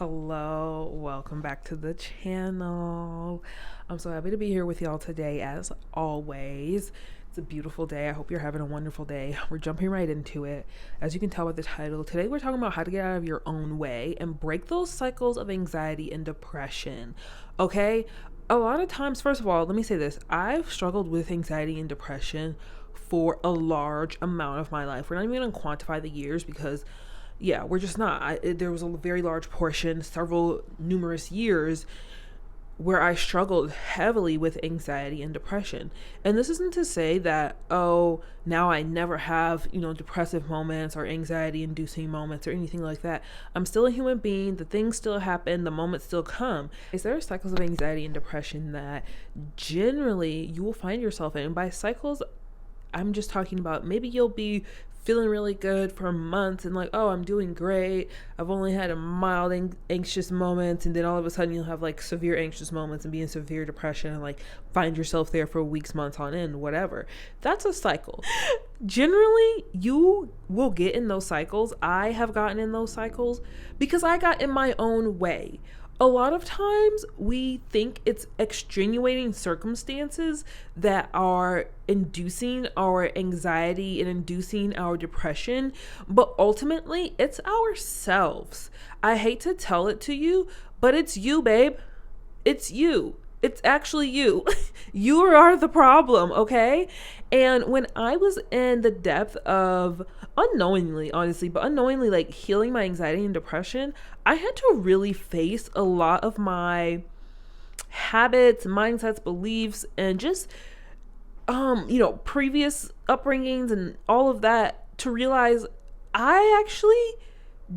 Hello, welcome back to the channel. I'm so happy to be here with y'all today as always. It's a beautiful day. I hope you're having a wonderful day. We're jumping right into it. As you can tell by the title, today we're talking about how to get out of your own way and break those cycles of anxiety and depression. Okay? A lot of times, first of all, let me say this. I've struggled with anxiety and depression for a large amount of my life. We're not even going to quantify the years because we're just not. There was a very large portion, numerous years where I struggled heavily with anxiety and depression. And this isn't to say that, now I never have, depressive moments or anxiety inducing moments or anything like that. I'm still a human being. The things still happen. The moments still come. There are cycles of anxiety and depression that generally you will find yourself in. And by cycles, I'm just talking about maybe you'll be feeling really good for months and I'm doing great. I've only had a mild anxious moment, and then all of a sudden you'll have severe anxious moments and be in severe depression and find yourself there for weeks, months on end, whatever. That's a cycle. Generally, you will get in those cycles. I have gotten in those cycles because I got in my own way. A lot of times we think it's extenuating circumstances that are inducing our anxiety and inducing our depression, but ultimately it's ourselves. I hate to tell it to you, but it's you, babe. It's you. It's actually you. You are the problem, okay? And when I was in the depth of unknowingly healing my anxiety and depression, I had to really face a lot of my habits, mindsets, beliefs, and just, previous upbringings and all of that to realize I actually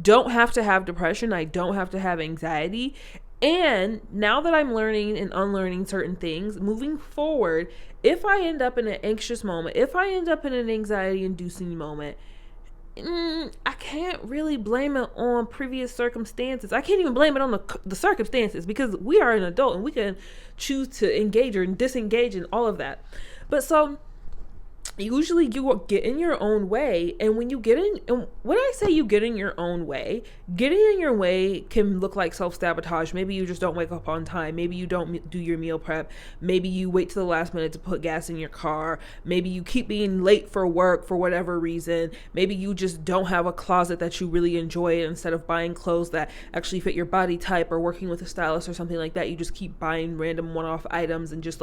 don't have to have depression. I don't have to have anxiety. And now that I'm learning and unlearning certain things, moving forward, if I end up in an anxious moment, if I end up in an anxiety-inducing moment, I can't really blame it on previous circumstances. I can't even blame it on the circumstances because we are an adult and we can choose to engage or disengage in all of that. But so usually you will get in your own way, and when I say you get in your own way, getting in your way can look like self-sabotage. Maybe you just don't wake up on time. Maybe you don't do your meal prep. Maybe you wait to the last minute to put gas in your car. Maybe you keep being late for work for whatever reason. Maybe you just don't have a closet that you really enjoy, and instead of buying clothes that actually fit your body type or working with a stylist or something like that, you just keep buying random one-off items and just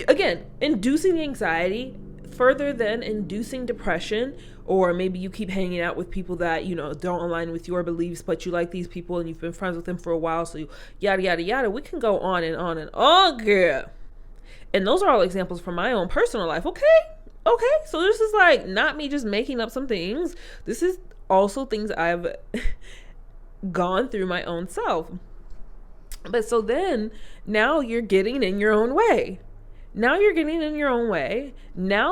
again, inducing anxiety further than inducing depression. Or maybe you keep hanging out with people that don't align with your beliefs, but you like these people and you've been friends with them for a while, so yada yada yada. We can go on and on and on, girl. And those are all examples from my own personal life. Okay, so this is not me just making up some things. This is also things I've gone through my own self. But so then now you're getting in your own way. Now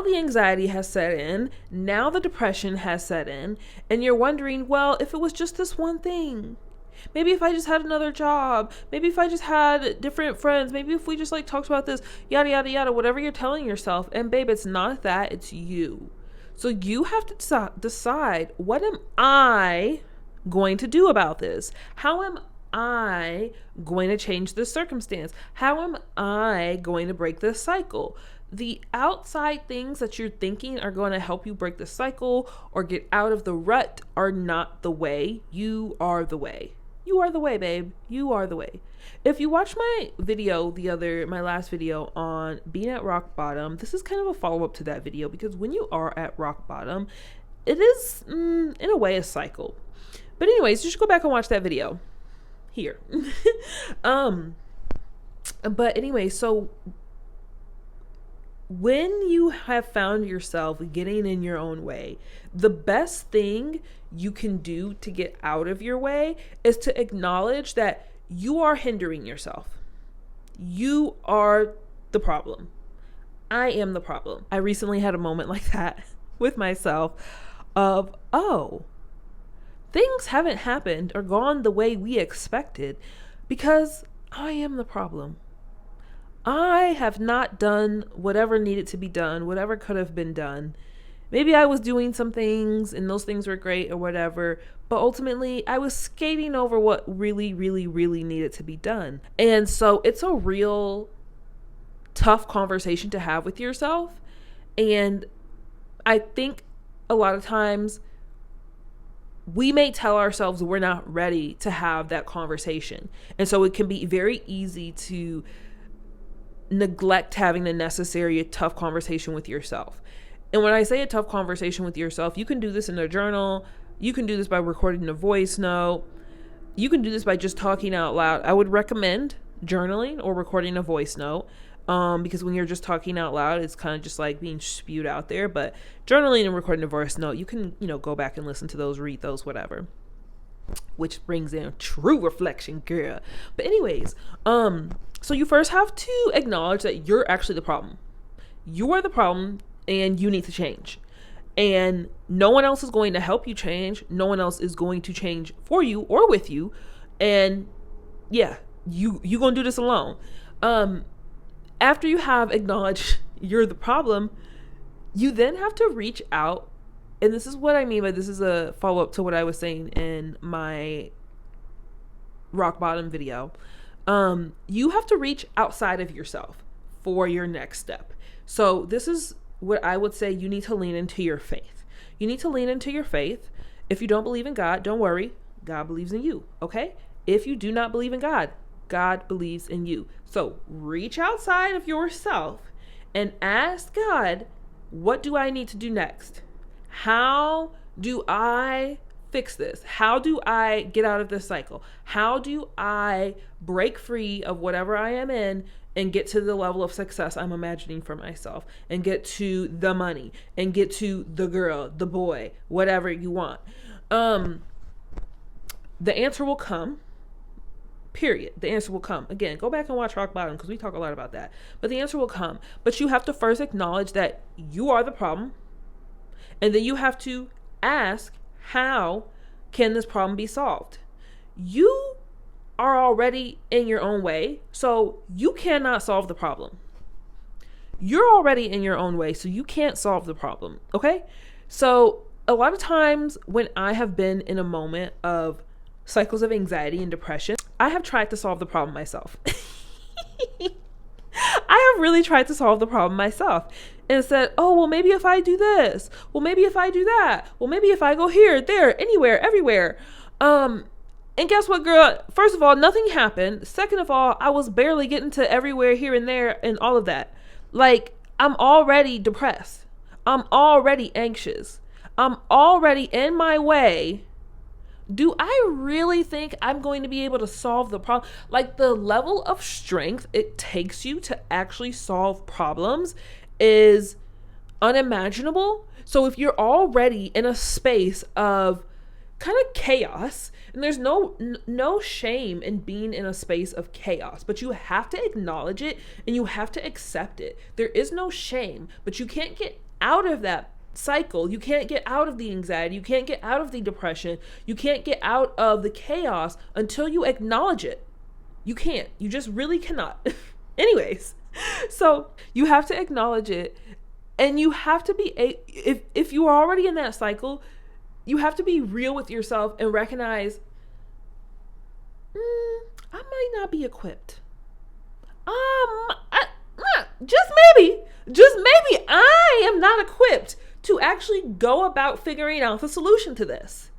the anxiety has set in. Now the depression has set in. And you're wondering, well, if it was just this one thing, maybe if I just had another job, maybe if I just had different friends, maybe if we just talked about this, yada, yada, yada, whatever you're telling yourself. And babe, it's not that, it's you. So you have to decide, what am I going to do about this? How am I going to change this circumstance? How am I going to break this cycle? The outside things that you're thinking are going to help you break the cycle or get out of the rut are not the way. You are the way. You are the way, babe. You are the way. If you watch my last video on being at rock bottom, this is kind of a follow-up to that video, because when you are at rock bottom, it is in a way a cycle. But anyways, you should go back and watch that video here. But anyway, so when you have found yourself getting in your own way, the best thing you can do to get out of your way is to acknowledge that you are hindering yourself. You are the problem. I am the problem. I recently had a moment like that with myself of, things haven't happened or gone the way we expected because I am the problem. I have not done whatever needed to be done, whatever could have been done, Maybe I was doing some things and those things were great or whatever, but ultimately I was skating over what really, really, really needed to be done. And so it's a real tough conversation to have with yourself. And I think a lot of times we may tell ourselves we're not ready to have that conversation. And so it can be very easy to neglect having the necessary tough conversation with yourself. And when I say a tough conversation with yourself, you can do this in a journal. You can do this by recording a voice note. You can do this by just talking out loud. I would recommend journaling or recording a voice note, because when you're just talking out loud, it's kind of just like being spewed out there. But journaling and recording a voice note, you can, go back and listen to those, read those, whatever. Which brings in true reflection, girl. But anyways, so you first have to acknowledge that you're actually the problem. You are the problem. And you need to change. And no one else is going to help you change. No one else is going to change for you or with you. And yeah, you gonna do this alone. After you have acknowledged you're the problem, you then have to reach out. And this is what I mean by this is a follow-up to what I was saying in my rock bottom video. You have to reach outside of yourself for your next step. So this is what I would say. You need to lean into your faith. You need to lean into your faith. If you don't believe in God, don't worry. God believes in you. Okay? If you do not believe in God, God believes in you. So reach outside of yourself and ask God, what do I need to do next? How do I fix this? How do I get out of this cycle? How do I break free of whatever I am in and get to the level of success I'm imagining for myself, and get to the money, and get to the girl, the boy, whatever you want? The answer will come, period. The answer will come. Again, go back and watch Rock Bottom because we talk a lot about that. But the answer will come. But you have to first acknowledge that you are the problem. And then you have to ask, how can this problem be solved? You are already in your own way, so you cannot solve the problem. You're already in your own way, so you can't solve the problem, okay? So a lot of times when I have been in a moment of cycles of anxiety and depression, I have tried to solve the problem myself. I have really tried to solve the problem myself and said, oh, well, maybe if I do this, well, maybe if I do that, well, maybe if I go here, there, anywhere, everywhere. And guess what, girl? First of all, nothing happened. Second of all, I was barely getting to everywhere, here and there, and all of that. Like, I'm already depressed. I'm already anxious. I'm already in my way. Do I really think I'm going to be able to solve the problem? Like, the level of strength it takes you to actually solve problems is unimaginable. So if you're already in a space of kind of chaos, and there's no shame in being in a space of chaos, but you have to acknowledge it and you have to accept it. There is no shame, but you can't get out of that cycle. You can't get out of the anxiety. You can't get out of the depression. You can't get out of the chaos until you acknowledge it. You can't. You just really cannot. Anyways, so you have to acknowledge it, and you have to be if you are already in that cycle, you have to be real with yourself and recognize, I might not be equipped. Just maybe I am not equipped to actually go about figuring out the solution to this.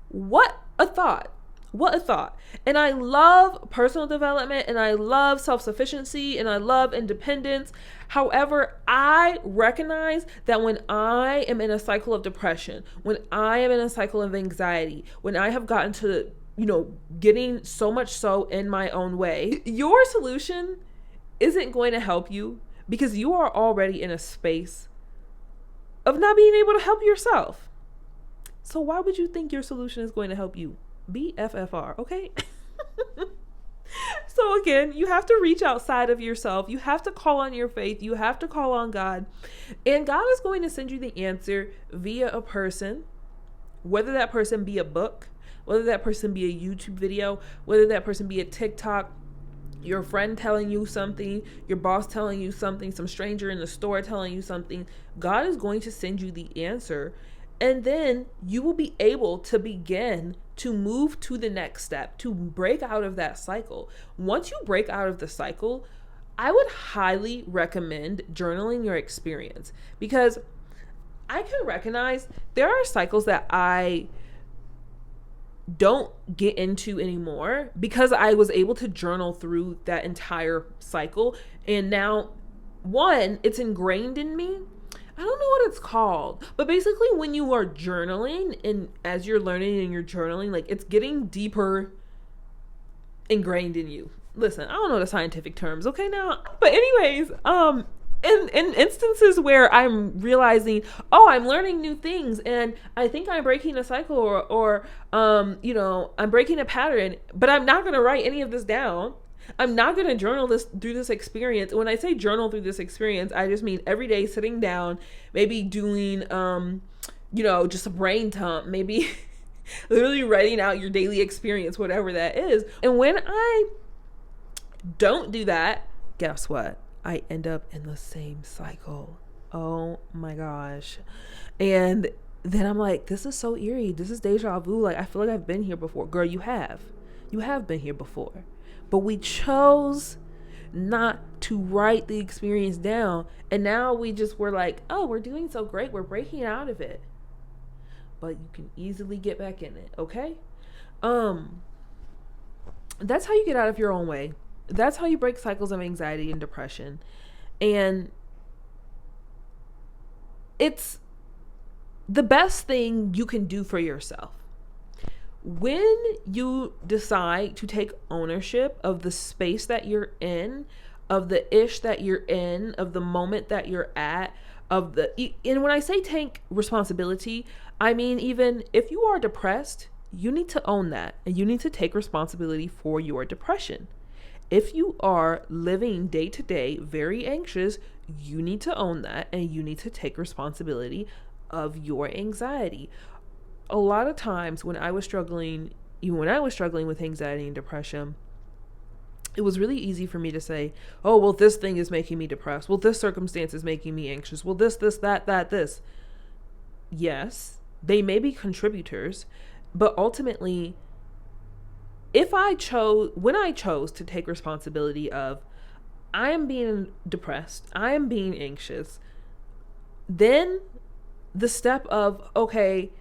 What a thought. What a thought. And I love personal development, and I love self-sufficiency, and I love independence. However, I recognize that when I am in a cycle of depression, when I am in a cycle of anxiety, when I have gotten to, getting so much so in my own way, your solution isn't going to help you because you are already in a space of not being able to help yourself. So why would you think your solution is going to help you? BFFR, okay? So again, you have to reach outside of yourself. You have to call on your faith. You have to call on God. And God is going to send you the answer via a person, whether that person be a book, whether that person be a YouTube video, whether that person be a TikTok, your friend telling you something, your boss telling you something, some stranger in the store telling you something. God is going to send you the answer. And then you will be able to begin to move to the next step, to break out of that cycle. Once you break out of the cycle, I would highly recommend journaling your experience, because I can recognize there are cycles that I don't get into anymore because I was able to journal through that entire cycle. And now, one, it's ingrained in me. I don't know what it's called, but basically when you are journaling and as you're learning and you're journaling, like, it's getting deeper ingrained in you. Listen, I don't know the scientific terms, okay, now, but anyways, in instances where I'm realizing, oh, I'm learning new things and I think I'm breaking a cycle or I'm breaking a pattern, but I'm not going to write any of this down. I'm not going to journal this through this experience. When I say journal through this experience, I just mean every day sitting down, maybe doing, just a brain dump, maybe literally writing out your daily experience, whatever that is. And when I don't do that, guess what? I end up in the same cycle. Oh my gosh. And then I'm like, this is so eerie. This is deja vu. Like, I feel like I've been here before. Girl, you have. You have been here before. But we chose not to write the experience down. And now we just were like, oh, we're doing so great. We're breaking out of it. But you can easily get back in it, okay? That's how you get out of your own way. That's how you break cycles of anxiety and depression. And it's the best thing you can do for yourself. When you decide to take ownership of the space that you're in, of the ish that you're in, of the moment that you're at, and when I say take responsibility, I mean, even if you are depressed, you need to own that and you need to take responsibility for your depression. If you are living day to day very anxious, you need to own that and you need to take responsibility of your anxiety. A lot of times when I was struggling with anxiety and depression, it was really easy for me to say, oh, well, this thing is making me depressed. Well, this circumstance is making me anxious. Well, this, that. Yes, they may be contributors, but ultimately, when I chose to take responsibility of, I am being depressed, I am being anxious, then the step of, okay,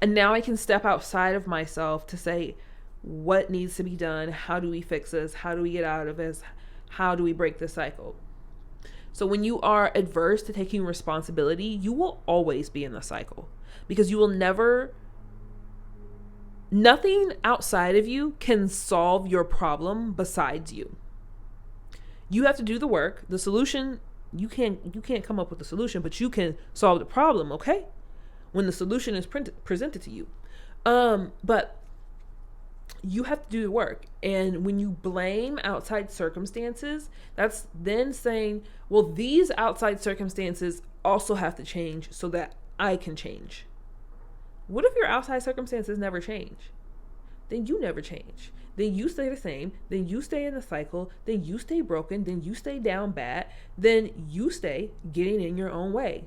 and now I can step outside of myself to say, what needs to be done? How do we fix this? How do we get out of this? How do we break this cycle? So when you are adverse to taking responsibility, you will always be in the cycle, because you will nothing outside of you can solve your problem besides you. You have to do the work. The solution, you can't come up with the solution, but you can solve the problem, okay? When the solution is presented to you. But you have to do the work. And when you blame outside circumstances, that's then saying, well, these outside circumstances also have to change so that I can change. What if your outside circumstances never change? Then you never change. Then you stay the same. Then you stay in the cycle. Then you stay broken. Then you stay down bad. Then you stay getting in your own way.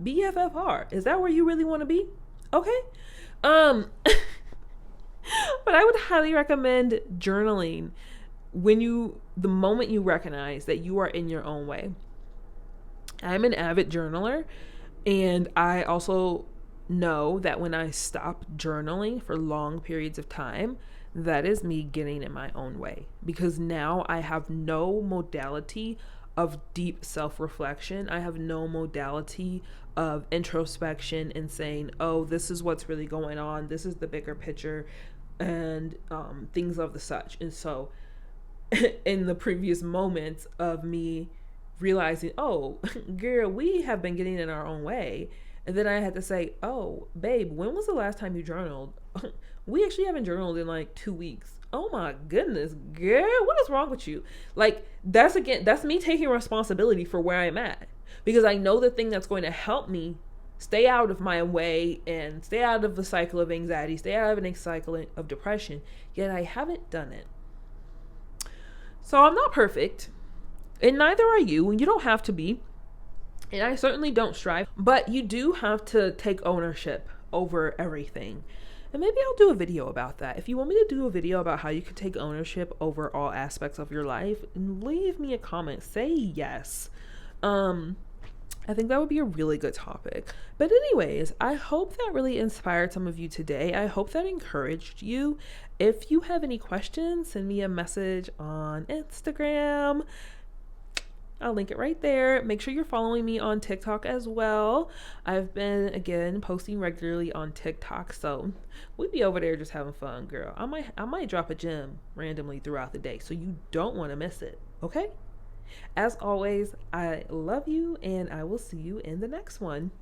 BFFR. Is that where you really want to be? Okay. But I would highly recommend journaling the moment you recognize that you are in your own way. I'm an avid journaler, and I also know that when I stop journaling for long periods of time, that is me getting in my own way, because now I have no modality of deep self-reflection. I have no modality of introspection and saying, oh, this is what's really going on. This is the bigger picture and things of the such. And so in the previous moments of me realizing, oh, girl, we have been getting in our own way. And then I had to say, oh, babe, when was the last time you journaled? We actually haven't journaled in like 2 weeks. Oh my goodness, girl, what is wrong with you? Like, that's me taking responsibility for where I'm at, because I know the thing that's going to help me stay out of my way and stay out of the cycle of anxiety, stay out of a cycle of depression, yet I haven't done it. So I'm not perfect, and neither are you, and you don't have to be. And I certainly don't strive, but you do have to take ownership over everything. And maybe I'll do a video about that. If you want me to do a video about how you can take ownership over all aspects of your life, leave me a comment. Say yes. I think that would be a really good topic. But anyways, I hope that really inspired some of you today. I hope that encouraged you. If you have any questions, send me a message on Instagram. I'll link it right there. Make sure you're following me on TikTok as well. I've been, again, posting regularly on TikTok, so we'd be over there just having fun, girl. I might drop a gem randomly throughout the day, so you don't want to miss it, okay? As always, I love you, and I will see you in the next one.